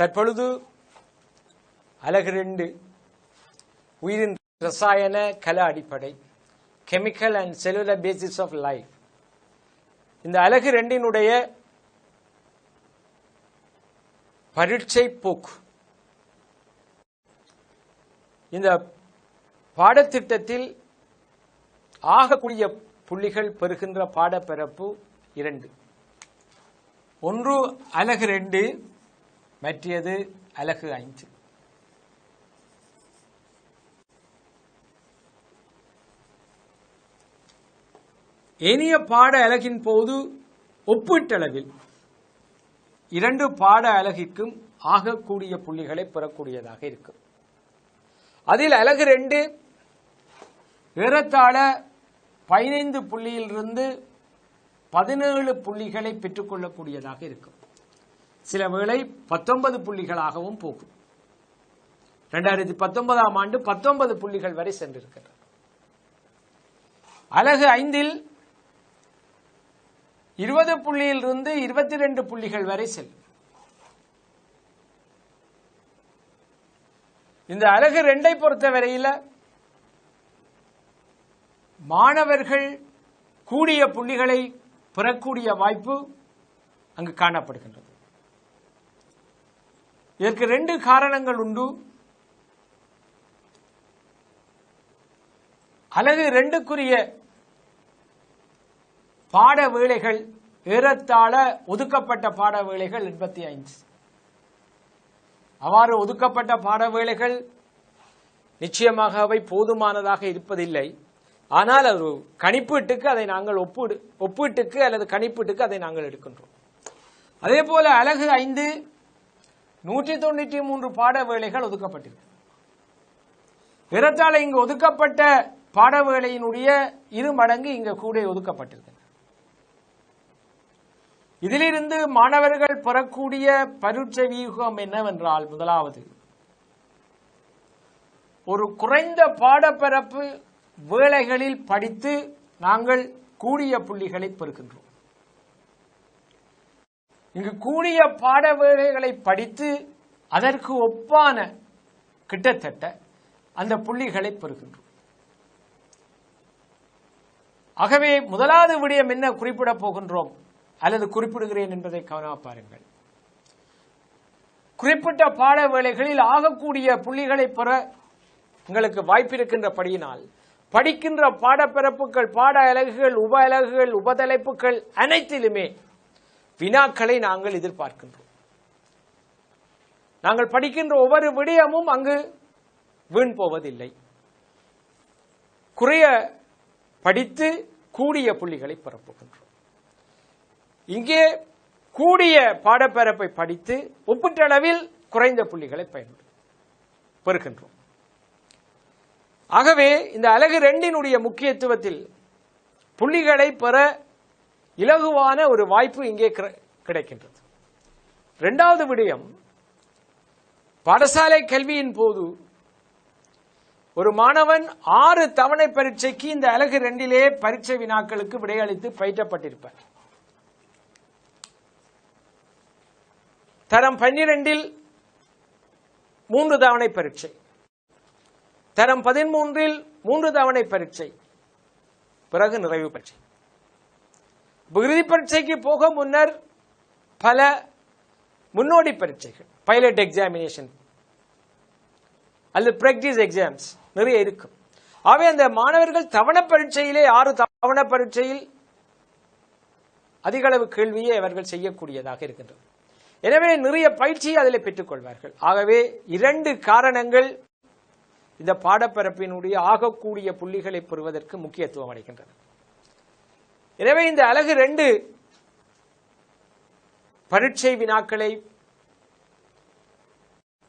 தற்பொழுது அலகு 2 உயிரின் ரசாயன கல அடிப்படை chemical and cellular basis of life. இந்த அலகு 2 பரீட்சை போக்கு. இந்த பாடத்திட்டத்தில் ஆகக்கூடிய புள்ளிகள் பெறுகின்ற பாடப்பரப்பு 2. ஒன்று அலகு 2, மற்றது அலகு 5. ஏனைய பாட அலகின் போது ஒப்பீட்டளவில் 2 பாட அலகிற்கும் ஆகக்கூடிய புள்ளிகளை பெறக்கூடியதாக இருக்கும். அதில் அலகு 2 ஏறத்தாழ 15 புள்ளியிலிருந்து 17 புள்ளிகளை பெற்றுக்கொள்ளக்கூடியதாக இருக்கும். சில வேளை 19 புள்ளிகளாகவும் போகும். 2019ஆம் ஆண்டு 19 புள்ளிகள் வரை சென்றிருக்கிறது. அலகு 5 20 புள்ளியிலிருந்து 22 புள்ளிகள் வரை செல்லும். இந்த அலகு 2 பொறுத்தவரையில் மாணவர்கள் கூடிய புள்ளிகளை பெறக்கூடிய வாய்ப்பு அங்கு காணப்படுகின்றது. இதற்கு 2 காரணங்கள் உண்டு. அலகு 2க்குரிய பாட வேளைகள் ஏறத்தாழ ஒதுக்கப்பட்ட பாட வேளைகள் 85. அவ்வாறு ஒதுக்கப்பட்ட பாட வேளைகள் நிச்சயமாக அவை போதுமானதாக இருப்பதில்லை. ஆனால் அது கணிப்பீட்டுக்கு அதை நாங்கள் ஒப்பீட்டுக்கு அல்லது கணிப்பீட்டுக்கு அதை நாங்கள் எடுக்கின்றோம். அதே போல அலகு 5 193 பாட வேளைகள் ஒதுக்கப்பட்டிருக்கு. ஏறத்தாழ இங்கு ஒதுக்கப்பட்ட பாட வேளையினுடைய 2 மடங்கு இங்கு கூட ஒதுக்கப்பட்டிருக்கு. இதிலிருந்து மாணவர்கள் பெறக்கூடிய பரீட்சை வியூகம் என்னவென்றால், முதலாவது ஒரு குறைந்த பாடப்பரப்பு வேளைகளில் படித்து நாங்கள் கூடிய புள்ளிகளை பெறுகின்றோம். இங்கு கூடிய பாட வேளைகளை படித்து அதற்கு ஒப்பான கிட்டத்தட்ட அந்த புள்ளிகளை பெறுகின்றோம். ஆகவே முதலாவது விடயம் என்ன குறிப்பிட போகின்றோம் அல்லது குறிப்பிடுகிறேன் என்பதை கவனமாக பாருங்கள். குறிப்பிட்ட பாட வேளைகளில் ஆகக்கூடிய புள்ளிகளை பெற உங்களுக்கு வாய்ப்பிருக்கின்றபடியினால் படிக்கின்ற பாடப்பரப்புகள், பாட அலகுகள், உப அலகுகள், உபதலைப்புகள் அனைத்திலுமே வினாக்களை நாங்கள் எதிர்பார்க்கின்றோம். நாங்கள் படிக்கின்ற ஒவ்வொரு விடயமும் அங்கு வீண் போவதில்லை. குறைய படித்து கூடிய புள்ளிகளை பெறப்போகின்றோம். இங்கே கூடிய பாடப்பரப்பை படித்து ஒப்பீட்டளவில் குறைந்த புள்ளிகளை பெறுகின்றோம். ஆகவே இந்த அலகு 2 முக்கியத்துவத்தில் புள்ளிகளை பெற இலகுவான ஒரு வாய்ப்பு இங்கே கிடைக்கின்றது. 2வது விடயம், பாடசாலை கல்வியின் போது ஒரு மாணவன் 6 தவணை பரீட்சைக்கு இந்த அலகு 2 பரீட்சை வினாக்களுக்கு விடையளித்து பயிற்றப்பட்டிருப்பார். தரம் 12 3 தவணை பரீட்சை, தரம் 13 3 தவணை பரீட்சை, பிறகு நிறைவு பரீட்சை. இறுதி பரீட்சைக்கு போக முன்னர் பல முன்னோடி பரீட்சைகள், பைலட் எக்ஸாமினேஷன் அல்லது பிராக்டிஸ் எக்ஸாம்ஸ் நிறைய இருக்கும். ஆகவே அந்த மாணவர்கள் தவண பரீட்சையிலே 6 தவண பரீட்சையில் அதிக அளவு கேள்வியை அவர்கள் செய்யக்கூடியதாக இருக்கின்றது. எனவே நிறைய பயிற்சியை அதில் பெற்றுக் கொள்வார்கள். ஆகவே 2 காரணங்கள் இந்த பாடப்பரப்பினுடைய ஆகக்கூடிய புள்ளிகளை பெறுவதற்கு முக்கியத்துவம் அளிக்கின்றன. எனவே இந்த அலகு 2 பரீட்சை வினாக்களை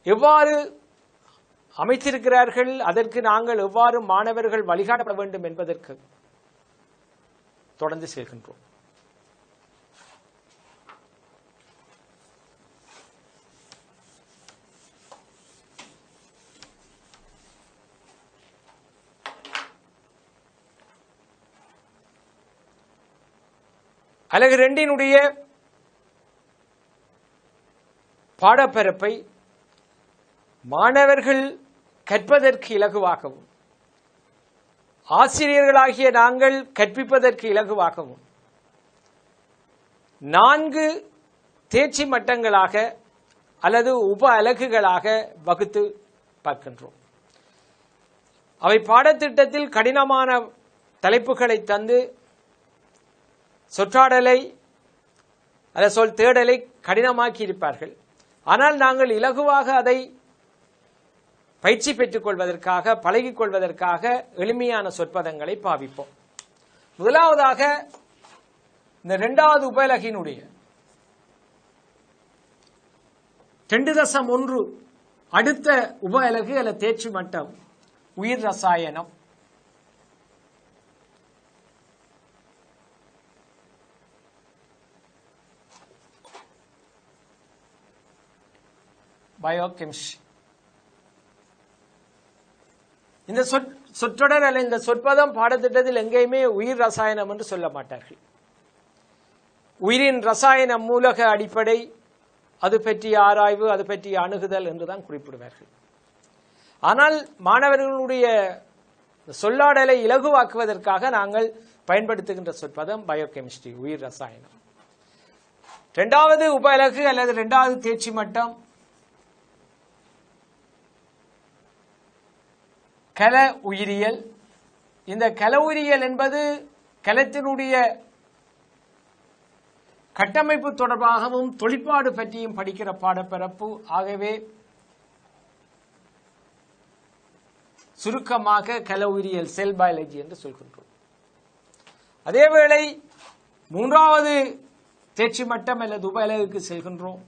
எவ்வாறு அமைத்திருக்கிறார்கள், அதற்கு நாங்கள் எவ்வாறு மாணவர்கள் வழிகாட்டப்பட வேண்டும் என்பதற்கு தொடர்ந்து செல்கின்றோம். அலகு 2 பாடப்பரப்பை மாணவர்கள் கற்பதற்கு இலகுவாகவும் ஆசிரியர்களாகிய நாங்கள் கற்பிப்பதற்கு இலகுவாகவும் 4 தேர்ச்சி மட்டங்களாக அல்லது உப அலகுகளாக வகுத்து பார்க்கின்றோம். அவை பாடத்திட்டத்தில் கடினமான தலைப்புகளை தந்து சொற்றாடலை அல்லது சொல் தேடலை கடினமாக்கி இருப்பார்கள். ஆனால் நாங்கள் இலகுவாக அதை பயிற்சி பெற்றுக் கொள்வதற்காக பழகிக் கொள்வதற்காக எளிமையான சொற்பதங்களை பாவிப்போம். முதலாவதாக இந்த 2வது உபலகினுடைய 2.1 அடுத்த உப அலகு அல்லது தேர்ச்சி மட்டம் உயிர் ரசாயனம். பயோகெமிஸ்ட்ரி. இந்த சொற்றொடர் அல்ல இந்த சொற்பதம் பாடத்திட்டத்தில் எங்கேயுமே உயிர் ரசாயனம் என்று சொல்ல மாட்டார்கள். உயிரின் ரசாயன மூலக அடிப்படை, அது பற்றிய ஆராய்வு, அது பற்றிய அணுகுதல் என்றுதான் குறிப்பிடுவார்கள். ஆனால் மாணவர்களுடைய சொல்லாடலை இலகுவாக்குவதற்காக நாங்கள் பயன்படுத்துகின்ற சொற்பதம் பயோகெமிஸ்ட்ரி, உயிர் ரசாயனம். 2வது உப அலகு அல்லது 2வது தேர்ச்சி மட்டம் கல உயிரியல். இந்த கல உயிரியல் என்பது கலத்தினுடைய கட்டமைப்பு தொடர்பாகவும் தொழிற்பாடு பற்றியும் படிக்கிற பாடப்பரப்பு. ஆகவே சுருக்கமாக கல உயிரியல், செல் பயாலஜி என்று சொல்கின்றோம். அதேவேளை 3வது தேர்ச்சி மட்டம் அல்லது உப அலகுக்கு செல்கின்றோம்.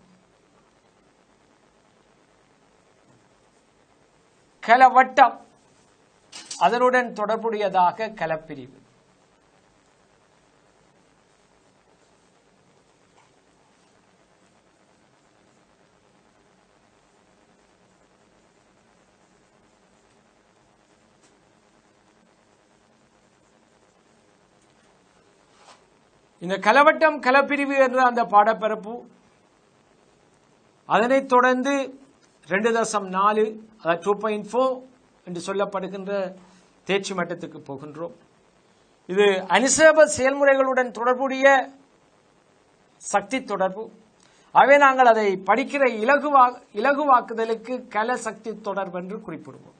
கலவட்டம், அதனுடன் தொடர்புடையதாக கலப்பிரிவு. இந்த கலவட்டம் கலப்பிரிவு என்ற அந்த பாடப்பரப்பு, அதனைத் தொடர்ந்து 2.4 அதாவது 2.4 என்று சொல்லப்படுகின்ற தேர்ச்சி மட்டத்துக்கு போகின்றோம். இது அனுசேப செயல்முறைகளுடன் தொடர்புடைய சக்தி தொடர்பு. ஆகவே நாங்கள் அதை படிக்கிற இலகுவாக்குதலுக்கு கல சக்தி தொடர்பு என்று குறிப்பிடுவோம்.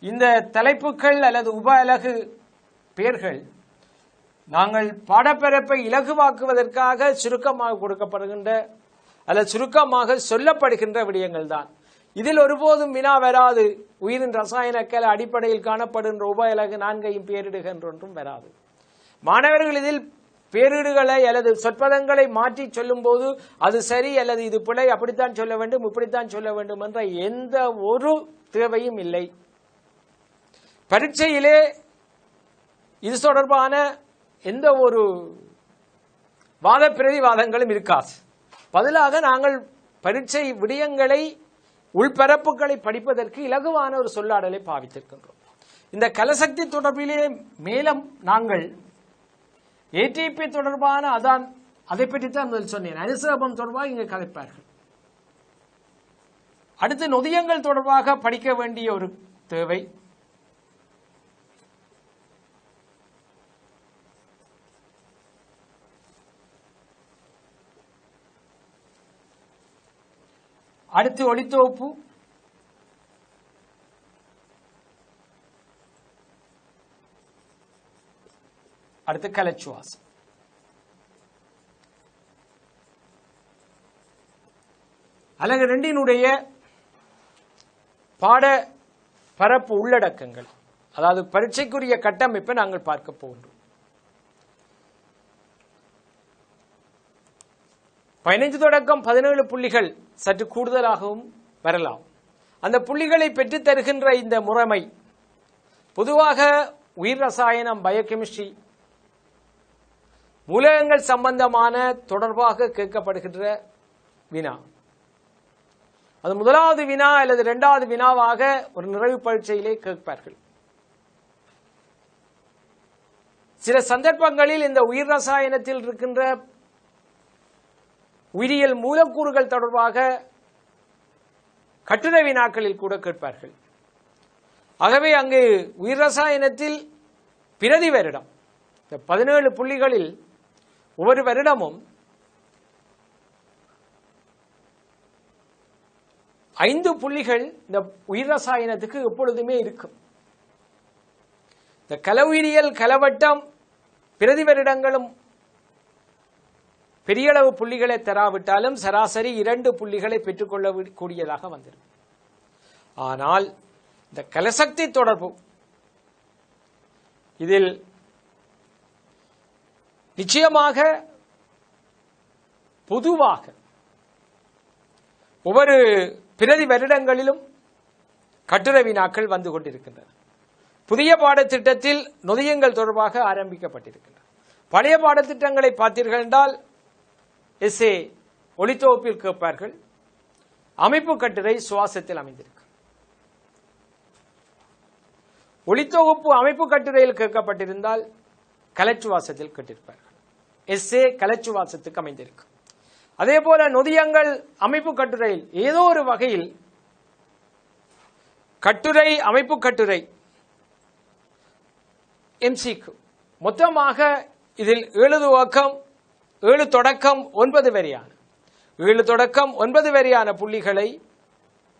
இந்த தலைப்புகள் அல்லது உப அலகு பெயர்கள் நாங்கள் பாடப்பரப்பை இலகுவாக்குவதற்காக சுருக்கமாக கொடுக்கப்படுகின்ற அல்லது சுருக்கமாக சொல்லப்படுகின்ற விடயங்கள் தான். இதில் ஒருபோதும் வினா வராது. உயிரின் ரசாயன கல அடிப்படையில் காணப்படுகின்ற உப அலகு 4ஐயும் பேரிடுகின்ற ஒன்றும் வராது. மாணவர்கள் இதில் பேரிடுகளை அல்லது சொற்பதங்களை மாற்றி சொல்லும் போது அது சரி அல்லது இது பிழை, அப்படித்தான் சொல்ல வேண்டும், இப்படித்தான் சொல்ல வேண்டும் என்ற எந்த ஒரு தேவையும் இல்லை. பரீட்சையிலே இது தொடர்பான எந்த ஒரு வாத பிரதிவாதங்களும் இருக்காது. பதிலாக நாங்கள் பரீட்சை விடயங்களை உள்பரப்புகளை படிப்பதற்கு இலகுவான ஒரு சொல்லாடலை பாவித்திருக்கின்றோம். இந்த கலசக்தி தொடர்பிலே மேலும் நாங்கள் ஏடிபி தொடர்பான அதை பற்றித்தான் முதல் சொன்னேன். அனுசேபம் தொடர்பாக இங்கு கலைப்பார்கள். அடுத்து நொதியங்கள் தொடர்பாக படிக்க வேண்டிய ஒரு தேவை. அடுத்து ஒளித்தொகுப்பு, அடுத்து கலச்சுவாசம். அலகு 2னுடைய பாட பரப்பு உள்ளடக்கங்கள், அதாவது பரீட்சைக்குரிய கட்டமைப்பை நாங்கள் பார்க்க போகின்றோம். 15 தொடக்கம் 17 புள்ளிகள் சற்று கூடுதலாகவும் வரலாம். அந்த புள்ளிகளை பெற்றுத் தருகின்ற இந்த முறைமை பொதுவாக உயிர் ரசாயனம், பயோகெமிஸ்ட்ரி, மூலகங்கள் சம்பந்தமான தொடர்பாக கேட்கப்படுகின்ற வினா. அது முதலாவது வினா அல்லது 2வது வினாவாக ஒரு நிறைவு பரீட்சையிலே கேட்பார்கள். சில சந்தர்ப்பங்களில் இந்த உயிர் ரசாயனத்தில் இருக்கின்ற உயிரியல் மூலக்கூறுகள் தொடர்பாக கட்டுரை வினாக்களில் கூட கேட்பார்கள். ஆகவே அங்கு உயிர் ரசாயனத்தில் பிரதி வருடம் 17 புள்ளிகளில் ஒவ்வொரு வருடமும் 5 புள்ளிகள் இந்த உயிர் ரசாயனத்துக்கு எப்பொழுதுமே இருக்கும். இந்த கலவுயிரியல் கலவட்டம் பிரதி வருடங்களும் பெரிய அளவு புள்ளிகளை தராவிட்டாலும் சராசரி 2 புள்ளிகளை பெற்றுக்கொள்ளக்கூடியதாக வந்திருக்கும். ஆனால் இந்த கலசக்தி தொடர்பு இதில் நிச்சயமாக பொதுவாக ஒவ்வொரு பிரதி வருடங்களிலும் கட்டுரை வினாக்கள் வந்து கொண்டிருக்கின்றன. புதிய பாடத்திட்டத்தில் நொதியங்கள் தொடர்பாக ஆரம்பிக்கப்பட்டிருக்கின்றன. பழைய பாடத்திட்டங்களை பார்த்தீர்கள் என்றால் எஸ்ஏ ஒளித்தொகுப்பில் கேட்பார்கள், அமைப்பு கட்டுரை சுவாசத்தில் அமைந்திருக்கு. ஒளித்தொகுப்பு அமைப்பு கட்டுரையில் கேட்கப்பட்டிருந்தால் கலச்சுவாசத்தில் கேட்டிருப்பார்கள். எஸ்ஏ கலச்சுவாசத்துக்கு அமைந்திருக்கு. அதே போல நொதியங்கள் அமைப்பு கட்டுரையில் ஏதோ ஒரு வகையில் கட்டுரை அமைப்பு கட்டுரை எம்சிக்கு மொத்தமாக இதில் 7 தொடக்கம் 9 வரையான 7 தொடக்கம் 9 வரையான புள்ளிகளை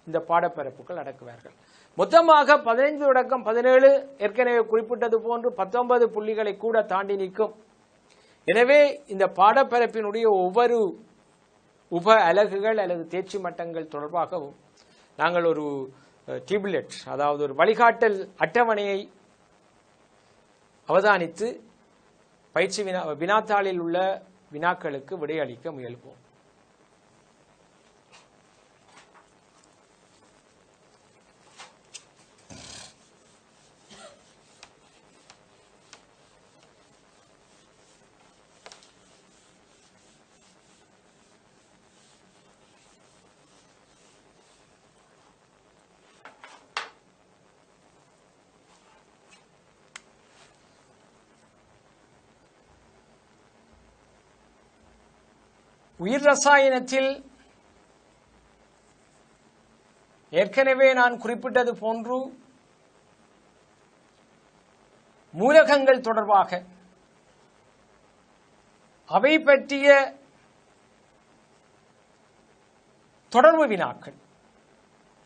இந்த பாடப்பரப்புகள் அடக்குவார்கள். மொத்தமாக 15 தொடக்கம் 17 ஏற்கனவே குறிப்பிட்டது போன்று 19 புள்ளிகளை கூட தாண்டி நிற்கும். எனவே இந்த பாடப்பரப்பினுடைய ஒவ்வொரு உப அலகுகள் அல்லது தேர்ச்சி மட்டங்கள் தொடர்பாகவும் நாங்கள் ஒரு டேபிளெட், அதாவது ஒரு வழிகாட்டல் அட்டவணையை அவதானித்து பயிற்சி வினாத்தாளில் உள்ள வினாக்களுக்கு விடையளிக்க முயல்வோம். உயிர் ரசாயனத்தில் ஏற்கனவே நான் குறிப்பிட்டது போன்று மூலகங்கள் தொடர்பாக அவை பற்றிய தொடர்பு வினாக்கள்.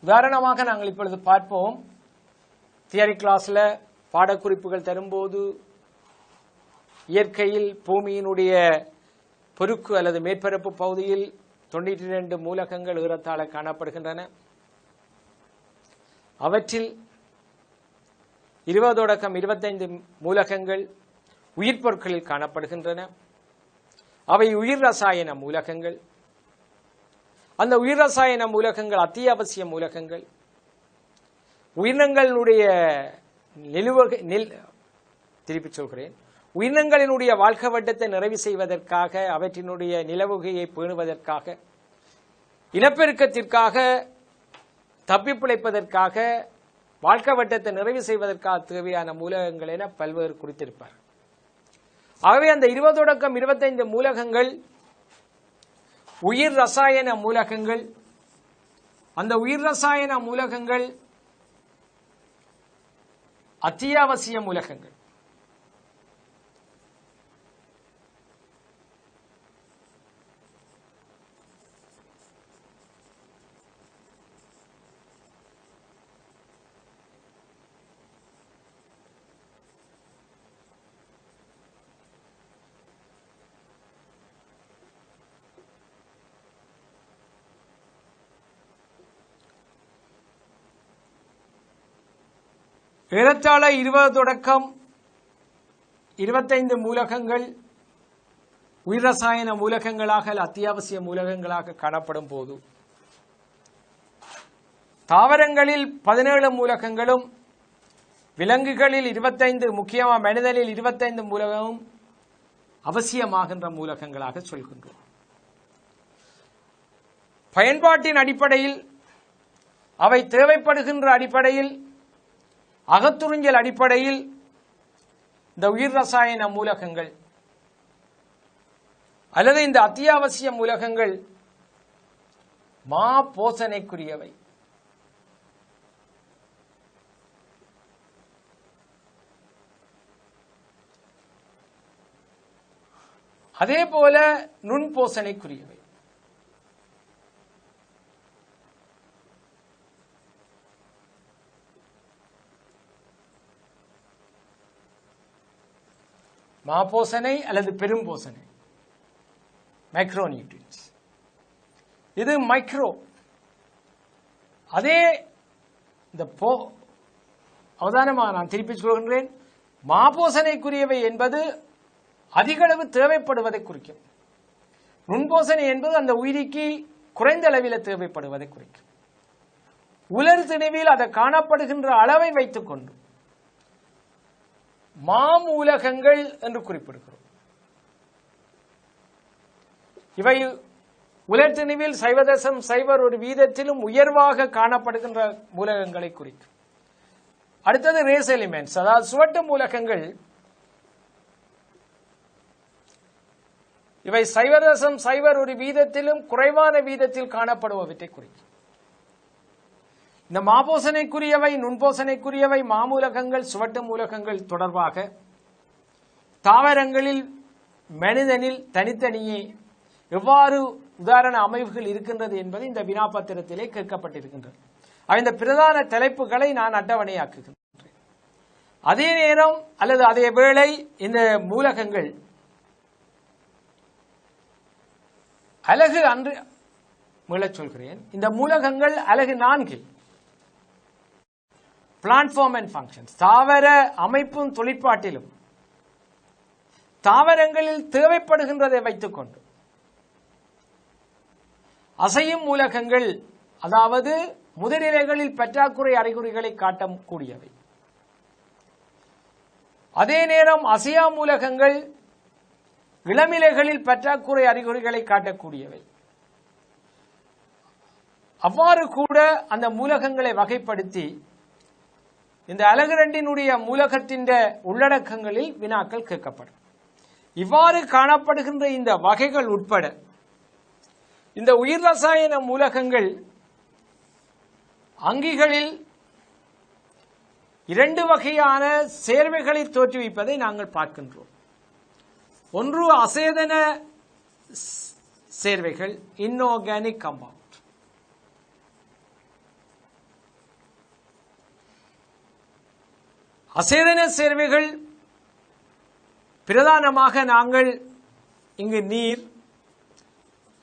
உதாரணமாக நாங்கள் இப்பொழுது பார்ப்போம். தியரி கிளாஸ்ல பாடக்குறிப்புகள் தரும்போது இயற்கையில் பூமியினுடைய பெருக்கு அல்லது மேற்பரப்பு பகுதியில் 92 மூலகங்கள் ஏறத்தாழ காணப்படுகின்றன. அவற்றில் 20 தொடக்கம் 25 மூலகங்கள் உயிர் பொருட்களில் காணப்படுகின்றன. அவை உயிர் ரசாயன மூலகங்கள். அந்த உயிர் ரசாயன மூலகங்கள் அத்தியாவசிய மூலகங்கள். உயிரினங்களுடைய திருப்பி சொல்கிறேன், உயிரினங்களினுடைய வாழ்க்கை வட்டத்தை நிறைவு செய்வதற்காக, அவற்றினுடைய நிலவுகையை பேணுவதற்காக, இனப்பெருக்கத்திற்காக, தப்பிப்பிழைப்பதற்காக, வாழ்க்கை வட்டத்தை நிறைவு செய்வதற்காக தேவையான மூலகங்கள் என பல்வேறு குறித்திருப்பார். ஆகவே அந்த 20 தொடக்கம் 25 மூலகங்கள் உயிர் ரசாயன மூலகங்கள். அந்த உயிர் ரசாயன மூலகங்கள் அத்தியாவசிய மூலகங்கள். ஏறத்தாழ 20 தொடக்கம் 25 மூலகங்கள் உயிர் ரசாயன மூலகங்களாக அத்தியாவசிய மூலகங்களாக காணப்படும் போது, தாவரங்களில் 17 மூலகங்களும், விலங்குகளில் 25, முக்கியமாக மனிதனில் 25 மூலகமும் அவசியமாகின்ற மூலகங்களாக சொல்கின்றோம். பயன்பாட்டின் அடிப்படையில், அவை தேவைப்படுகின்ற அடிப்படையில், அகத்துறிஞ்சல் அடிப்படையில் இந்த உயிர் ரசாயன மூலகங்கள் அல்லது இந்த அத்தியாவசிய மூலகங்கள் மா போசனைக்குரியவை. அதே போல நுண்போசனைக்குரியவை. மாபோசனை அல்லது பெரும்போசனை, மைக்ரோநியூட்ரியன்ஸ். இது மைக்ரோ. அதே இந்த அவதானமாக நான் திருப்பி சொல்கின்றேன், மாபோசனைக்குரியவை என்பது அதிக அளவு தேவைப்படுவதை குறிக்கும். நுண்போசனை என்பது அந்த உயிரிக்கு குறைந்த அளவில் தேவைப்படுவதை குறிக்கும். உலர் திணிவில் அதை காணப்படுகின்ற அளவை வைத்துக் கொண்டு மாமூலகங்கள் என்று குறிப்பிடுகிறோம். இவை உலர் திணிவில் 0.01% உயர்வாக காணப்படுகின்ற மூலகங்களை குறிக்கும். அடுத்தது ரேஸ் எலிமெண்ட்ஸ், அதாவது சுவட்டு மூலகங்கள். இவை 0.01% குறைவான வீதத்தில் காணப்படுவவற்றை குறிக்கும். இந்த மாபோசனைக்குரியவை, நுண்போசனைக்குரியவை, மாமூலகங்கள், சுவட்டு மூலகங்கள் தொடர்பாக தாவரங்களில், மனிதனில் தனித்தனியே எவ்வாறு உதாரண அமைவுகள் இருக்கின்றது என்பது இந்த வினாபத்திரத்திலே கேட்கப்பட்டிருக்கின்றது. இந்த பிரதான தலைப்புகளை நான் அட்டவணையாக்குகின்றேன். அதே நேரம் அல்லது அதே வேளை இந்த மூலகங்கள் அலகு அன்று மீளச் சொல்கிறேன், இந்த மூலகங்கள் அலகு 4 பிளான்ட் ஃபார்ம் அண்ட் ஃபங்க்ஷன்ஸ், தாவர அமைப்பும் தொழிற்பாட்டிலும் தாவரங்களில் தேவைப்படுகின்றதை வைத்துக் கொண்டு அசையும் மூலகங்கள், அதாவது முதிரிலைகளில் பற்றாக்குறை அறிகுறிகளை காட்டக்கூடியவை. அதே நேரம் அசையா மூலகங்கள் இளமிலைகளில் பற்றாக்குறை அறிகுறிகளை காட்டக்கூடியவை. அவ்வாறு கூட அந்த மூலகங்களை வகைப்படுத்தி இந்த அலகு 2 மூலகத்தின் உள்ளடக்கங்களில் வினாக்கள் கேட்கப்படும். இவ்வாறு காணப்படுகின்ற இந்த வகைகள் உட்பட இந்த உயிர் ரசாயன மூலகங்கள் அங்கிகளில் 2 வகையான சேர்வைகளை தோற்றுவிப்பதை நாங்கள் பார்க்கின்றோம். ஒன்று அசேதன சேர்வைகள், இன்ஆர்கானிக் கம்பவுண்ட். அசேதன சேர்வைகள் பிரதானமாக நாங்கள் இங்கு நீர்,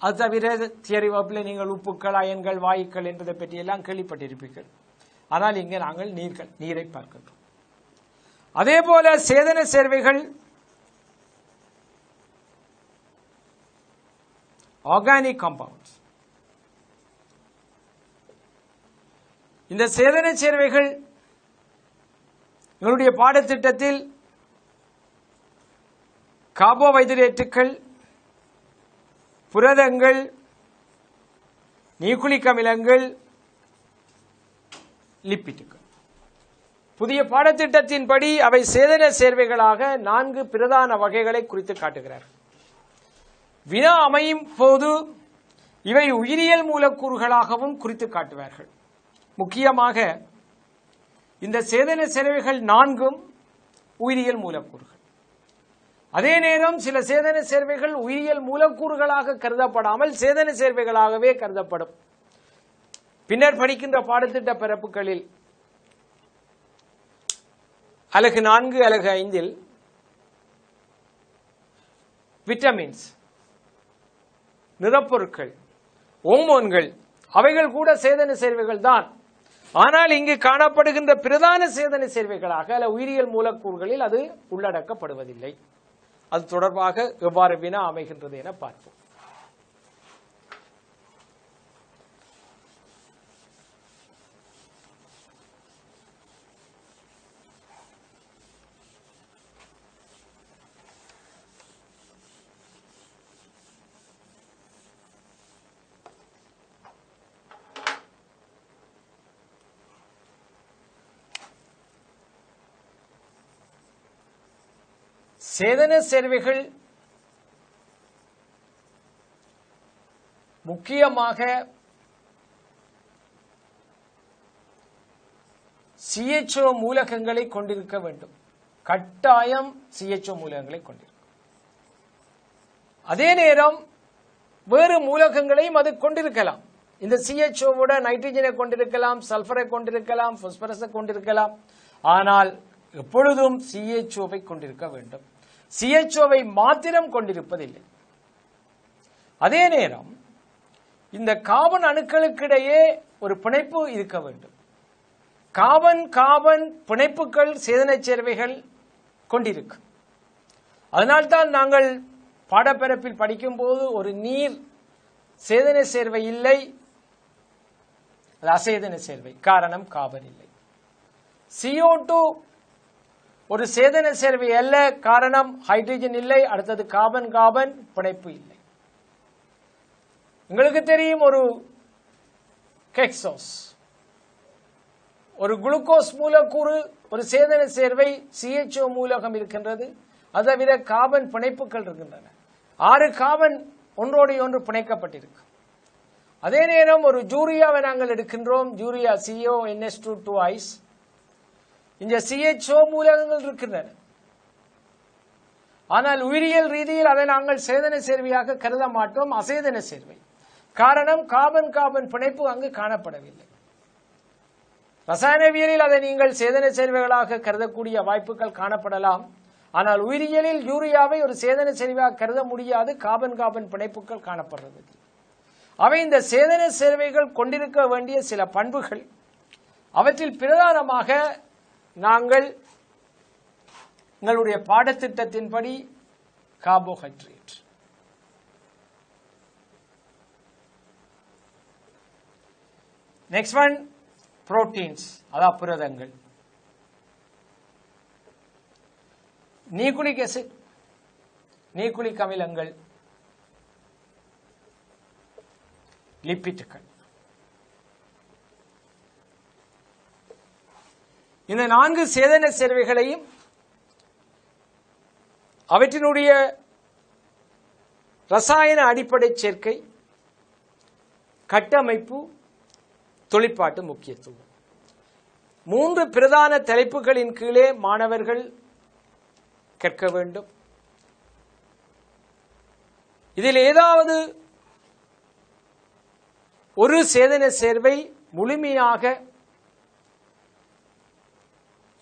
அது தவிர தியரி வகுப்பில் நீங்கள் உப்புக்கள், அயன்கள், வாயுக்கள் என்பதை பற்றி எல்லாம் கேள்விப்பட்டிருப்பீர்கள். ஆனால் இங்கே நாங்கள் நீரை பார்க்கின்றோம். அதே போல சேதன சேர்வைகள் ஆர்கானிக் காம்பவுண்ட்ஸ். இந்த சேதன சேர்வைகள் எங்களுடைய பாடத்திட்டத்தில் கார்போஹைட்ரேட்டுகள், புரதங்கள், நியூக்ளிக் அமிலங்கள், லிப்பிட்டுகள். புதிய பாடத்திட்டத்தின்படி அவை சேதன சேர்வைகளாக 4 பிரதான வகைகளை குறித்து காட்டுகிறார். வினா அமையும் போது இவை உயிரியல் மூலக்கூறுகளாகவும் குறித்து காட்டுவார்கள். முக்கியமாக இந்த சேதன சேர்வைகள் 4ம் உயிரியல் மூலக்கூறுகள். அதே நேரம் சில சேதன சேர்வைகள் உயிரியல் மூலக்கூறுகளாக கருதப்படாமல் சேதன சேர்வைகளாகவே கருதப்படும். பின்னர் படிக்கின்ற பாடத்திட்ட பரப்புகளில் அலகு 4, அலகு 5 விட்டமின்ஸ், நிறப்பொருட்கள், ஹோமோன்கள், அவைகள் கூட சேதன சேர்வைகள் தான். ஆனால் இங்கு காணப்படுகின்ற பிரதான சேதன சேர்வைகளாக அல்ல உயிரியல் மூலக்கூறுகளில் அது உள்ளடக்கப்படுவதில்லை. அது தொடர்பாக எவ்வாறு வினா அமைகின்றது என பார்ப்போம். சேதன சேர்வைகள் முக்கியமாக CHO மூலகங்களை கொண்டிருக்க வேண்டும். கட்டாயம் CHO மூலகங்களை கொண்டிருக்கும். அதே நேரம் வேறு மூலகங்களையும் அது கொண்டிருக்கலாம். இந்த CHO-வோட நைட்ரஜனை கொண்டிருக்கலாம், சல்பரை கொண்டிருக்கலாம், பாஸ்பரஸை கொண்டிருக்கலாம். ஆனால் எப்பொழுதும் CHO-வை கொண்டிருக்க வேண்டும். CHO-வை மாத்திரம் கொண்டிருப்பதில்லை. அதே நேரம் இந்த கார்பன் அணுக்களுக்கிடையே ஒரு பிணைப்பு இருக்க வேண்டும். கார்பன் கார்பன் பிணைப்புகள் சேதனச் சேர்வைகள் கொண்டிருக்கும். அதனால்தான் நாங்கள் பாடப்பரப்பில் படிக்கும் போது ஒரு நீர் சேதன சேர்வை இல்லை, அது அசேதன சேர்வை. காரணம் கார்பன் இல்லை. CO2 ஒரு சேதன சேர்வை அல்ல, காரணம் ஹைட்ரஜன் இல்லை. அடுத்தது கார்பன் கார்பன் பிணைப்பு இல்லை. உங்களுக்கு தெரியும், ஒரு கெக்சோஸ், ஒரு குளுக்கோஸ் மூலக்கூறு ஒரு சேதன சேர்வை CHO மூலகம் இருக்கின்றது. அதை விட கார்பன் பிணைப்புகள் இருக்கின்றன. 6 கார்பன் ஒன்றோடு ஒன்று பிணைக்கப்பட்டிருக்கு. அதே நேரம் ஒரு யூரியாவை நாங்கள் எடுக்கின்றோம், யூரியா CONH2 twice. இந்த CHO மூலகங்கள் இருக்கின்றன. ஆனால் உயிரியல் ரீதியில் அதை நாங்கள் சேதன சேர்வையாக கருத மாட்டோம், அசேதன சேர்வை. காரணம் கார்பன் கார்பன் பிணைப்பு அங்கு காணப்படவில்லை. ரசாயனவியலில் அதை நீங்கள் சேதன சேர்வைகளாக கருதக்கூடிய வாய்ப்புகள் காணப்படலாம். ஆனால் உயிரியலில் யூரியாவை ஒரு சேதன சேர்வையாக கருத முடியாது, கார்பன் கார்பன் பிணைப்புகள் காணப்படுறது. அவை இந்த சேதன சேர்வைகள் கொண்டிருக்க வேண்டிய சில பண்புகள். அவற்றில் பிரதானமாக நாங்கள் எங்களுடைய பாடத்திட்டத்தின்படி கார்போஹைட்ரேட், நெக்ஸ்ட் ஒன் புரோட்டீன்ஸ், அதாவது புரதங்கள், நியூக்ளிக் ஆசிட், நியூக்ளிக் அமிலங்கள், லிப்பிட்டுகள். இந்த 4 சேதன சேர்வைகளையும் அவற்றினுடைய ரசாயன அடிப்படை சேர்க்கை, கட்டமைப்பு, தொழிற்பாட்டு முக்கியத்துவம் 3 பிரதான தலைப்புகளின் கீழே மாணவர்கள் கற்க வேண்டும். இதில் ஏதாவது ஒரு சேதன சேர்வை முழுமையாக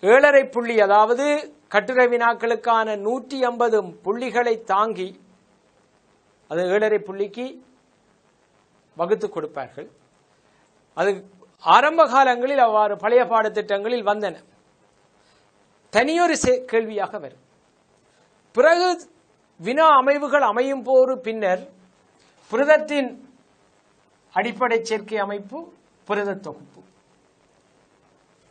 7.5 புள்ளி, அதாவது கட்டுரை வினாக்களுக்கான 150 புள்ளிகளை தாங்கி அது 7.5 புள்ளிக்கு வகுத்து கொடுப்பார்கள். அது ஆரம்ப காலங்களில் அவ்வாறு பழைய பாடத்திட்டங்களில் வந்தன. தனியொரு கேள்வியாக வரும். பிறகு வினா அமைவுகள் அமையும் போது பின்னர் புரதத்தின் அடிப்படை சேர்க்கை அமைப்பு, புரத தொகுப்பு,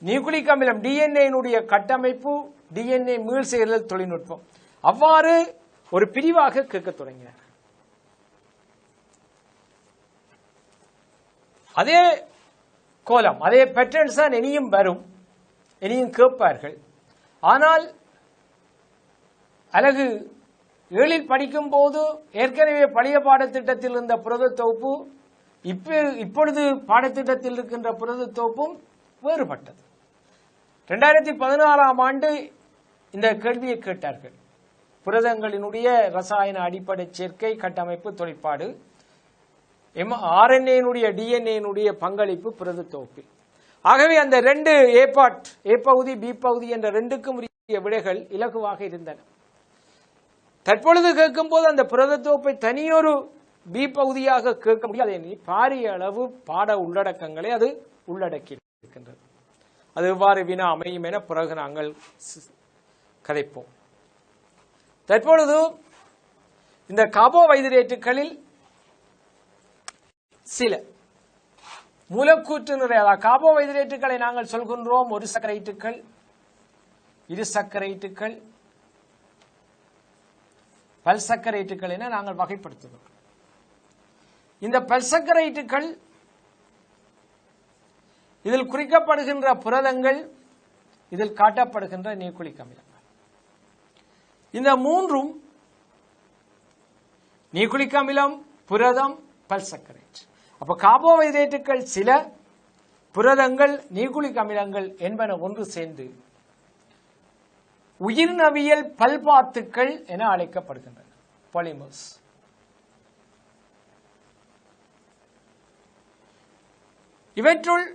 நியூக்ளிக் அமிலம் DNA கட்டமைப்பு, DNA மீள் சேர்தல் தொழில்நுட்பம், அவ்வாறு ஒரு பிரிவாக கேட்க தொடங்கினார். அதே கோலம், அதே பேட்டர்ன்ஸ் தான் இனியும் வரும், இனியும் கேட்பார்கள். ஆனால் அலகு 7 படிக்கும் போது ஏற்கனவே பழைய பாடத்திட்டத்தில் இருந்த புரத தொகுப்பு இப்பொழுது பாடத்திட்டத்தில் இருக்கின்ற புரத தொகுப்பும் வேறுபட்டது. 2016ஆம் ஆண்டு இந்த கேள்வியை கேட்டார்கள். புரதங்களினுடைய ரசாயன அடிப்படை சேர்க்கை, கட்டமைப்பு, தொழிற்பாடு, RNA DNA பங்களிப்பு புரத தொகுப்பில். ஆகவே அந்த 2 A பகுதி B பகுதி என்ற 2க்கும் உரிய விடைகள் இலகுவாக இருந்தன. தற்பொழுது கேட்கும் போது அந்த புரத தொகுப்பை தனியொரு B பகுதியாக கேட்க முடியாது. பாரிய அளவு பாட உள்ளடக்கங்களை அது உள்ளடக்கி இருக்கின்றது. அது எவ்வாறு வினா அமையும் என பிறகு நாங்கள் கதைப்போம். தற்பொழுது இந்த கார்போஹைட்ரேட்டுகளில் சில மூலக்கூற்று நிறைய கார்போஹைட்ரேட்டுகளை நாங்கள் சொல்கின்றோம். ஒரு சர்க்கரைட்டுகள், இரு சர்க்கரைட்டுகள், பல்சர்க்கரைட்டுகள் என நாங்கள் வகைப்படுத்துகிறோம். இந்த பல்சர்க்கரைட்டுகள், இதில் குறிக்கப்படுகின்ற புரதங்கள், இதில் காட்டப்படுகின்ற நியூக்ளிக் அமிலங்கள், இந்த 3ம் நியூக்ளிக் அமிலம், புரதம், பல்சர்க்கரைட், அப்ப கார்போஹைட்ரேட்டுகள் சில, புரதங்கள், நியூக்ளிக் அமிலங்கள் என்பன ஒன்று சேர்ந்து உயிர்நவியல் பல்பாத்துக்கள் என அழைக்கப்படுகின்றன. பாலிமர்ஸ். இவற்றுள்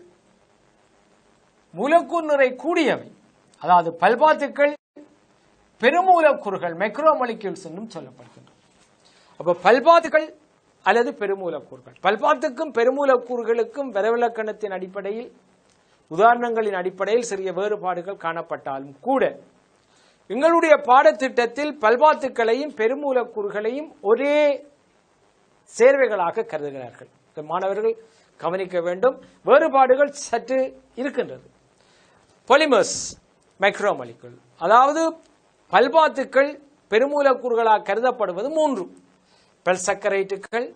மூலக்கூறு நிறை கூடியவை, அதாவது பல்பாத்துக்கள் பெருமூலக்கூறுகள், மைக்ரோமாலிக்யூல்ஸ் என்றும் சொல்லப்படுகின்றன. அப்ப பல்பாத்துக்கள் அல்லது பெருமூலக்கூறுகள். பல்பாத்துக்கும் பெருமூலக்கூறுகளுக்கும் வரவிலக்கணத்தின் அடிப்படையில், உதாரணங்களின் அடிப்படையில் சிறிய வேறுபாடுகள் காணப்பட்டாலும் கூட எங்களுடைய பாடத்திட்டத்தில் பல்பாத்துக்களையும் பெருமூலக்கூறுகளையும் ஒரே சேர்வைகளாக கருதுகிறார்கள். மாணவர்கள் கவனிக்க வேண்டும், வேறுபாடுகள் சற்று இருக்கின்றது. பாலிமர்ஸ், மைக்ரோமாலிக்யூல், அதாவது பல்பாத்துக்கள் பெருமூலக்கூறுகளாக கருதப்படுவது 3: பல்சக்கரைட்டுகள்,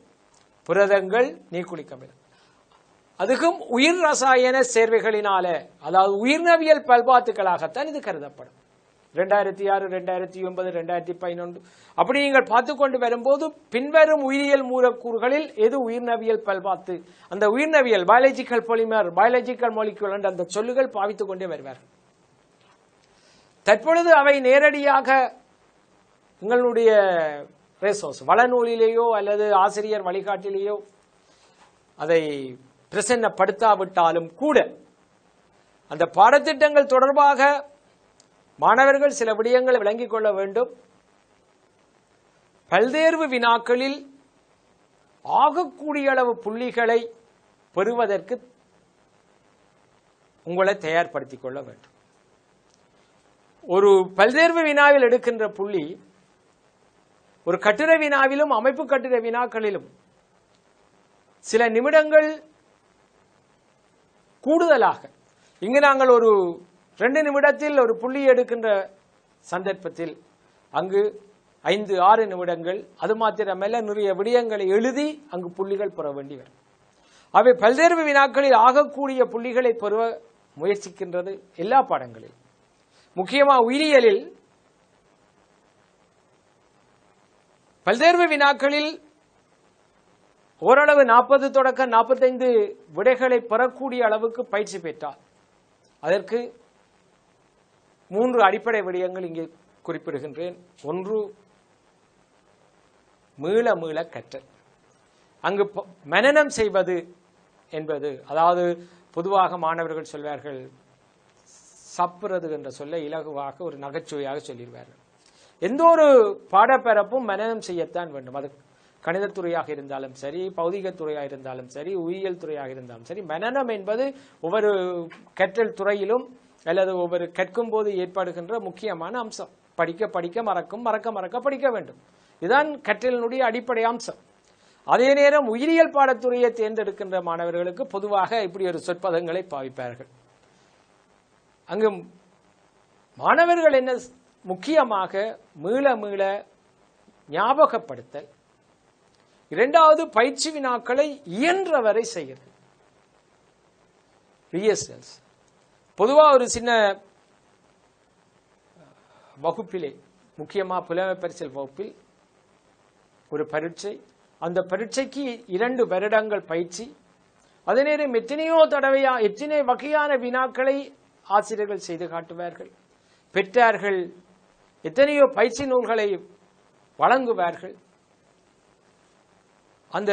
புரதங்கள், நியூக்ளிக் அமிலம். அதுக்கும் உயிர் ரசாயன சேர்வைகளினால, அதாவது உயிர்நவியல் பல்பாத்துக்களாகத்தான் இது கருதப்படும். 2006, 2009, 2011 அப்படி நீங்கள் பார்த்து கொண்டு வரும்போது பின்வரும் உயிரியல் மூலக்கூறுகளில் எது உயிர்நவியல் பல்பாத்து, அந்த உயிர்நவியல் பயாலஜிக்கல் பாலிமர், பயாலஜிக்கல் மாலிக்யூல் என்ற அந்த சொல்லுகள் பாவித்துக் கொண்டே வருவார்கள். தற்பொழுது அவை நேரடியாக எங்களுடைய ரிசோர்ஸ் வளநூலிலேயோ அல்லது ஆசிரியர் வழிகாட்டிலேயோ அதை பிரசன்னப்படுத்தாவிட்டாலும் கூட அந்த பாடத்திட்டங்கள் தொடர்பாக மாணவர்கள் சில விடயங்களை விளங்கிக் கொள்ள வேண்டும். பல்தேர்வு வினாக்களில் ஆகக்கூடிய அளவு புள்ளிகளை பெறுவதற்கு உங்களை தயார்படுத்திக் கொள்ள வேண்டும். ஒரு பல்தேர்வு வினாவில் எடுக்கின்ற புள்ளி ஒரு கட்டுரை வினாவிலும் அமைப்பு கட்டுரை வினாக்களிலும் சில நிமிடங்கள் கூடுதலாக, இங்கு நாங்கள் ஒரு 2 நிமிடத்தில் ஒரு புள்ளி எடுக்கின்ற சந்தர்ப்பத்தில் அங்கு 5-6 நிமிடங்கள், அது மாத்திரமல்ல நிறைய விடயங்களை எழுதி அங்கு புள்ளிகள் பெற வேண்டி வரும். அவை பல்தேர்வு வினாக்களில் ஆகக்கூடிய புள்ளிகளை பெற முயற்சிக்கின்றது எல்லா பாடங்களிலும். முக்கியமாக உயிரியலில் பல்தேர்வு வினாக்களில் ஓரளவு 40 தொடக்க 45 விடைகளை பெறக்கூடிய அளவுக்கு பயிற்சி பெற்றால் அதற்கு 3 அடிப்படை விடயங்கள் இங்கே குறிப்பிடுகின்றேன். 1, மீள மீள கற்றல். அங்கு மனனம் செய்வது என்பது, அதாவது பொதுவாக மாணவர்கள் சொல்வார்கள், சப்புறது என்ற சொல்ல இலகுவாக ஒரு நகைச்சுவையாக சொல்லிடுவார்கள். எந்த ஒரு பாடப்பரப்பும் மனனம் செய்யத்தான் வேண்டும். அது கணிதத்துறையாக இருந்தாலும் சரி, பௌதிகத்துறையாக இருந்தாலும் சரி, உயிரியல் துறையாக இருந்தாலும் சரி, மனனம் என்பது ஒவ்வொரு கற்றல் துறையிலும் அல்லது ஒவ்வொரு கற்கும் போது ஏற்படுகின்ற முக்கியமான அம்சம். படிக்க படிக்க மறக்கும், மறக்க மறக்க படிக்க வேண்டும். இதுதான் கற்றலினுடைய அடிப்படை அம்சம். அதே நேரம் உயிரியல் பாடத்துறையை தேர்ந்தெடுக்கின்ற மாணவர்களுக்கு பொதுவாக இப்படி ஒரு சொற்பதங்களை பாவிப்பார்கள். அங்கு மாணவர்கள் என்ன முக்கியமாக மீள மீள ஞாபகப்படுத்தல், 2வது பயிற்சி வினாக்களை இயன்றவரை செய்கிறது. ரிஹர்சல்ஸ். பொதுவாக ஒரு சின்ன வகுப்பிலே, முக்கியமாக புலமை பரிசில் வகுப்பில் ஒரு பரீட்சை, அந்த பரீட்சைக்கு 2 வருடங்கள் பயிற்சி, அதே நேரம் எத்தனை வகையான வினாக்களை ஆசிரியர்கள் செய்து காட்டுவார்கள். பெற்றார்கள் எத்தனையோ பயிற்சி நூல்களை வழங்குவார்கள். அந்த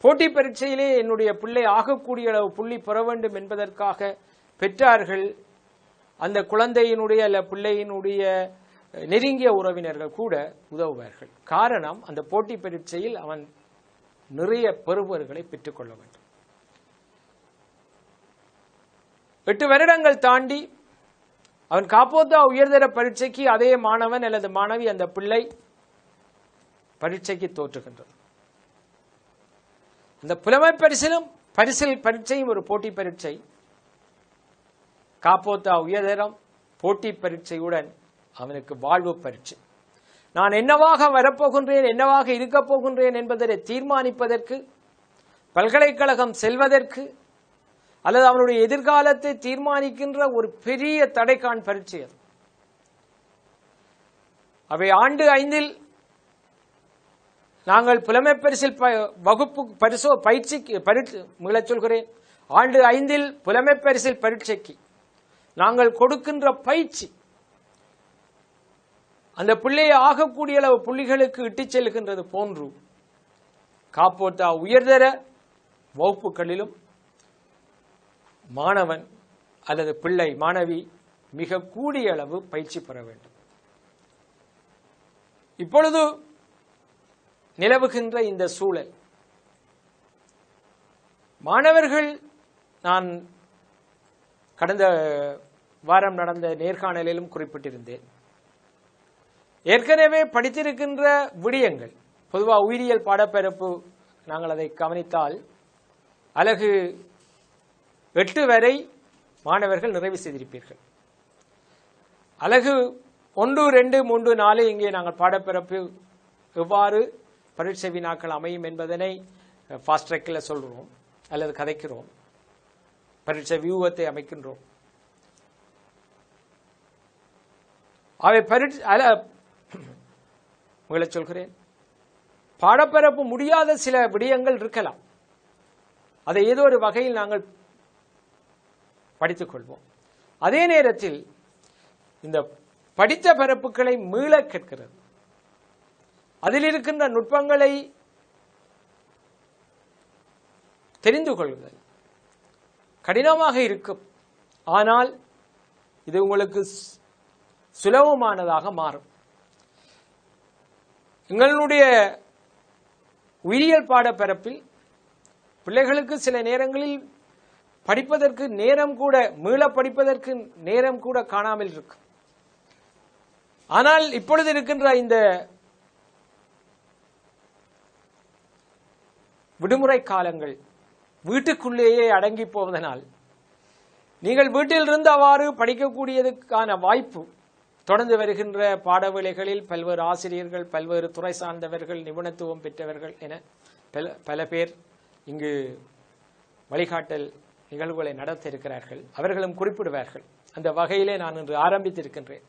போட்டி பரீட்சையிலே என்னுடைய பிள்ளை ஆகக்கூடிய அளவு புள்ளி பெற வேண்டும் என்பதற்காக பெற்றார்கள். அந்த குழந்தையினுடைய அல்ல பிள்ளையினுடைய நெருங்கிய உறவினர்கள் கூட உதவுவார்கள். காரணம், அந்த போட்டி பரீட்சையில் அவன் நிறைய பெறுபவர்களை பெற்றுக்கொள்ள வேண்டும். 8 வருடங்கள் தாண்டி அவன் காப்போத்தா உயர்தர பரீட்சைக்கு அதே மாணவன் அல்லது மாணவி, அந்த பிள்ளை பரீட்சைக்கு தோற்றுகின்றது. அந்த புலமை பரீட்சையும் ஒரு போட்டி பரீட்சை. காப்போத்தா உயர்தரம் போட்டி பரீட்சையுடன் அவனுக்கு வாழ்வு பரீட்சை. நான் என்னவாக வரப்போகின்றேன், என்னவாக இருக்கப் போகின்றேன் என்பதை தீர்மானிப்பதற்கு, பல்கலைக்கழகம் செல்வதற்கு அல்லது அவனுடைய எதிர்காலத்தை தீர்மானிக்கின்ற ஒரு பெரிய தடைக்கான் பரீட்சை அது. அவை ஆண்டு 5இல் நாங்கள் புலமைப்பரிசில் வகுப்பு பயிற்சிக்கு மீளச் சொல்கிறேன், ஆண்டு 5 புலமைப்பரிசில் பரீட்சைக்கு நாங்கள் கொடுக்கின்ற பயிற்சி அந்த பிள்ளையை ஆகக்கூடிய அளவு புள்ளிகளுக்கு இட்டுச் செல்கின்றது போன்று காப்போத்தா உயர்தர வகுப்புகளிலும் மாணவன் அல்லது பிள்ளை மாணவி மிக கூடிய அளவு பயிற்சி பெற வேண்டும். இப்பொழுது நிலவுகின்ற இந்த சூழல் மாணவர்கள், நான் கடந்த வாரம் நடந்த நேர்காணலிலும் குறிப்பிட்டிருந்தேன், ஏற்கனவே படித்திருக்கின்ற விடயங்கள், பொதுவாக உயிரியல் பாடப்பரப்பு நாங்கள் அதை கவனித்தால் அலகு 8 வரை மாணவர்கள் நிறைவு செய்திருப்பீர்கள். அலகு 1, 2, 3, 4 இங்கே நாங்கள் பாடப்பரப்பு எவ்வாறு பரீட்சை வினாக்கள் அமையும் என்பதனை ஃபாஸ்ட் ட்ராக்கில் சொல்கிறோம் அல்லது கதைக்கிறோம், பரீட்சை வியூகத்தை அமைக்கின்றோம். அவை உங்களை சொல்கிறேன், பாடப்பரப்பு முடியாத சில விடயங்கள் இருக்கலாம், அதை ஏதோ ஒரு வகையில் நாங்கள் படித்துக் கொள்வோம். அதே நேரத்தில் இந்த படித்த பரப்புகளை மீள கேட்கிறது, அதில் இருக்கின்ற நுட்பங்களை தெரிந்து கொள்ளுதல் கடினமாக இருக்கும். ஆனால் இது உங்களுக்கு சுலபமானதாக மாறும். எங்களுடைய உயிரியல் பாடப்பரப்பில் பிள்ளைகளுக்கு சில நேரங்களில் படிப்பதற்கு நேரம் கூட, மீள படிப்பதற்கு நேரம் கூட காணாமல் இருக்கும். ஆனால் இப்பொழுது இருக்கின்ற இந்த விடுமுறை காலங்கள் வீட்டுக்குள்ளேயே அடங்கி போவதனால் நீங்கள் வீட்டில் இருந்து அவ்வாறு படிக்கக்கூடியதுக்கான வாய்ப்பு தொடர்ந்து வருகின்ற பாடவேளைகளில் பல்வேறு ஆசிரியர்கள், பல்வேறு துறை சார்ந்தவர்கள், நிபுணத்துவம் பெற்றவர்கள் என பல பேர் இங்கு வழிகாட்டல் நிகழ்வுகளை நடத்த இருக்கிறார்கள். அவர்களும் குறிப்பிடுவார்கள். அந்த வகையிலே நான் இன்று ஆரம்பித்திருக்கின்றேன்.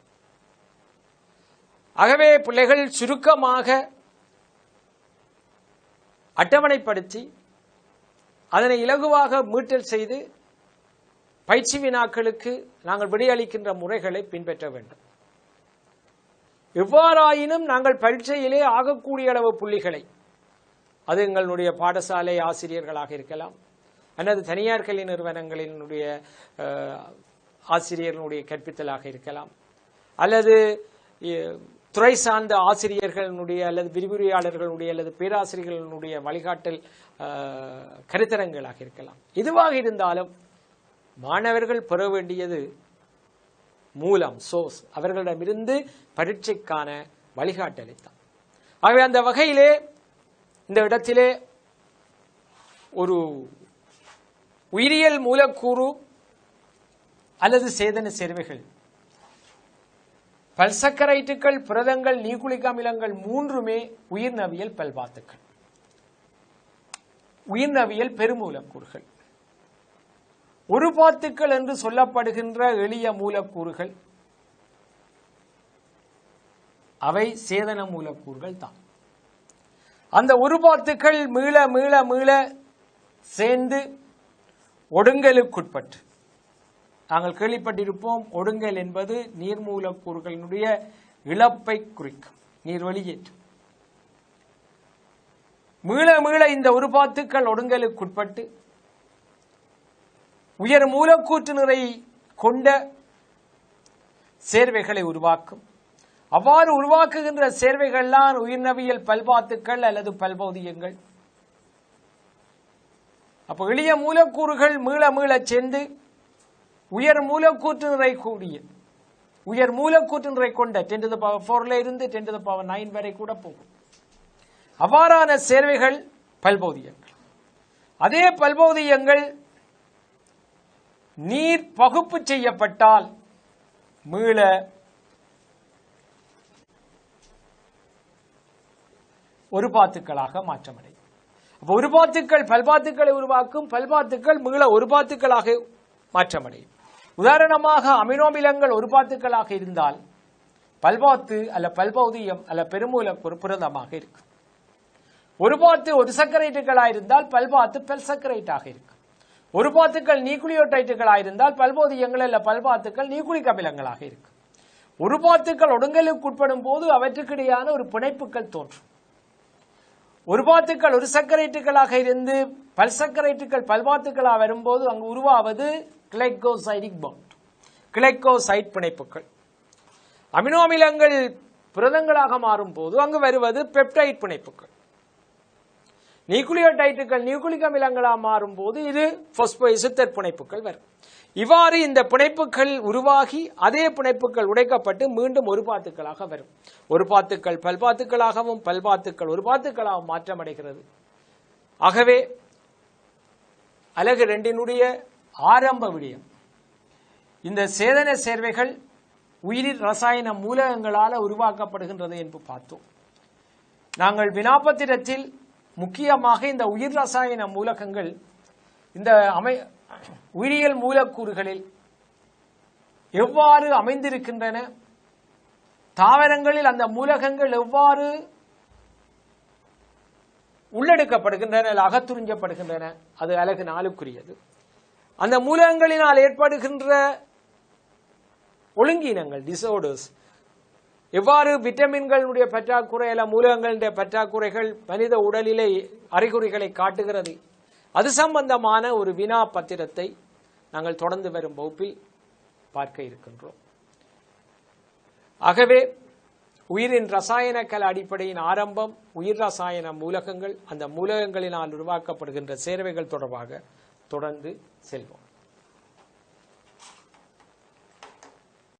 ஆகவே பிள்ளைகள் சுருக்கமாக அட்டவணைப்படுத்தி அதனை இலகுவாக மீட்டல் செய்து பயிற்சி வினாக்களுக்கு நாங்கள் விடையளிக்கின்ற முறைகளை பின்பற்ற வேண்டும். எவ்வாறாயினும் நாங்கள் பரீட்சையிலே ஆகக்கூடிய அளவு புள்ளிகளை, அது எங்களுடைய பாடசாலை ஆசிரியர்களாக இருக்கலாம் அல்லது தனியார் கல்வி நிறுவனங்களினுடைய ஆசிரியர்களுடைய கற்பித்தலாக இருக்கலாம் அல்லது துறை சார்ந்த ஆசிரியர்களுடைய அல்லது விரிவுரையாளர்களுடைய அல்லது பேராசிரியர்களுடைய வழிகாட்டல் கருத்தரங்களாக இருக்கலாம். எதுவாக இருந்தாலும் மாணவர்கள் பெற வேண்டியது மூலம், சோர்ஸ், அவர்களிடமிருந்து பரீட்சைக்கான வழிகாட்டலை தான். ஆகவே அந்த வகையிலே இந்த இடத்திலே ஒரு உயிரியல் மூலக்கூறு அல்லது சேதன சேர்வைகள், பல்சக்கரைட்டுகள், புரதங்கள், நியூக்ளிக் அமிலங்கள் மூன்றுமே உயிர்நவியல் பல்பாத்துக்கள், உயிர்நவியல் பெருமூலக்கூறுகள். ஒரு பாத்துக்கள் என்று சொல்லப்படுகின்ற எளிய மூலக்கூறுகள் அவை சேதன மூலக்கூறுகள் தான். அந்த ஒரு பாத்துக்கள் மீள மீள மீள சேர்ந்து ஒடுங்கலுக்குட்பட்டு, நாங்கள் கேள்விப்பட்டிருப்போம், ஒடுங்கல் என்பது நீர்மூலக்கூறுகளினுடைய இழப்பை குறிக்கும், நீர் வெளியேற்றம். மீள மீள இந்த ஒரு பாத்துக்கள் ஒடுங்கலுக்குட்பட்டு உயர் மூலக்கூற்று நிறை கொண்ட சேர்வைகளை உருவாக்கும். அவ்வாறு உருவாக்குகின்ற சேர்வைகள்தான் உயிர்நவியல் பல்பாத்துக்கள் அல்லது பல்பௌதியங்கள். அப்போ எளிய மூலக்கூறுகள் மீள மீள சேர்ந்து உயர் மூலக்கூற்று நிறை கூடிய, உயர் மூலக்கூற்று நிறை கொண்ட 10⁴ இருந்து 10⁹ வரை கூட போகும். அவ்வாறான சேர்வைகள் பல்பௌதியங்கள். அதே பல்பௌதியங்கள் நீர் பகுப்பு செய்யப்பட்டால் மீள ஒரு பாத்துக்களாக மாற்றமடையும். ஒரு பாத்துக்கள் பல்பாத்துக்களை உருவாக்கும், பல்பாத்துக்கள் மீள ஒரு பாத்துக்களாக மாற்றமடையும். உதாரணமாக அமினோமிலங்கள் ஒரு பாத்துக்களாக இருந்தால் பல்பாத்து அல்ல பல்பௌதியம் அல்ல பெருமூலக்கூறு புரதமாக இருக்கும். ஒரு பாத்து ஒரு சக்கரைட்டுகளா இருந்தால் பல்பாத்து பெல்சக்கரைட்டாக இருக்கும். ஒரு பாத்துக்கள் நியூக்ளியோடைட்டுகளா இருந்தால் பல்போதியங்கள் அல்ல பல்பாத்துக்கள் நியூக்ளிக் அமிலங்களாக இருக்கும். ஒரு பாத்துக்கள் ஒடுங்கலுக்கு உட்படும் போது அவற்றுக்கிடையான ஒரு பிணைப்புகள் தோன்றும். ஒரு பாத்துக்கள் ஒரு சக்கரைட்டுகளாக இருந்து பல்சக்கரைட்டுகள் பல்பாத்துக்களாக வரும்போது அங்கு உருவாவது கிளைகோசைடிக் பாண்ட், கிளைகோசைட் பிணைப்புகள். அமினோ அமிலங்கள் புரதங்களாக மாறும் போது அங்கு வருவது பெப்டைட் பிணைப்புகள். நியூக்ளியோடைட்டுகள் நியூக்ளிக் அமிலங்களாக மாறும் போது இது பாஸ்போஎஸ்டர் பிணைப்புகள் வரும். இவ்வாறு இந்த பிணைப்புகள் உருவாகி அதே பிணைப்புகள் உடைக்கப்பட்டு மீண்டும் ஒரு பாத்துக்களாக வரும். ஒரு பாத்துக்கள் பல்பாத்துக்களாகவும் பல்பாத்துக்கள் ஒரு பாத்துக்களாகவும் மாற்றமடைகிறது. ஆகவே அலகு 2 ஆரம்ப விடயம் இந்த சேதன சேர்வைகள் உயிரி ரசாயன மூலகங்களால் உருவாக்கப்படுகின்றது என்று பார்த்தோம். நாங்கள் வினாப்பத்திரத்தில் முக்கியமாக இந்த உயிர் ரசாயன மூலகங்கள் இந்த உயிரியல் மூலக்கூறுகளில் எவ்வாறு அமைந்திருக்கின்றன, தாவரங்களில் அந்த மூலகங்கள் எவ்வாறு உள்ளெடுக்கப்படுகின்றன, அகத்துறிஞ்சப்படுகின்றன, அது அலகு 4க்குரியது. அந்த மூலகங்களினால் ஏற்படுகின்ற ஒழுங்கீனங்கள் டிசார்டர்ஸ், எவ்வாறு விட்டமின்களுடைய பற்றாக்குறை அல்ல மூலகங்களுடைய பற்றாக்குறைகள் மனித உடலிலே அறிகுறிகளை காட்டுகிறது, அது சம்பந்தமான ஒரு வினா பத்திரத்தை நாங்கள் தொடர்ந்து வரும் வகுப்பில் பார்க்க இருக்கின்றோம். ஆகவே உயிரின் ரசாயன கல அடிப்படையின் ஆரம்பம் உயிர் ரசாயன மூலகங்கள், அந்த மூலகங்களினால் உருவாக்கப்படுகின்ற சேர்வைகள் தொடர்பாக தொடர்ந்து செல்வோம்.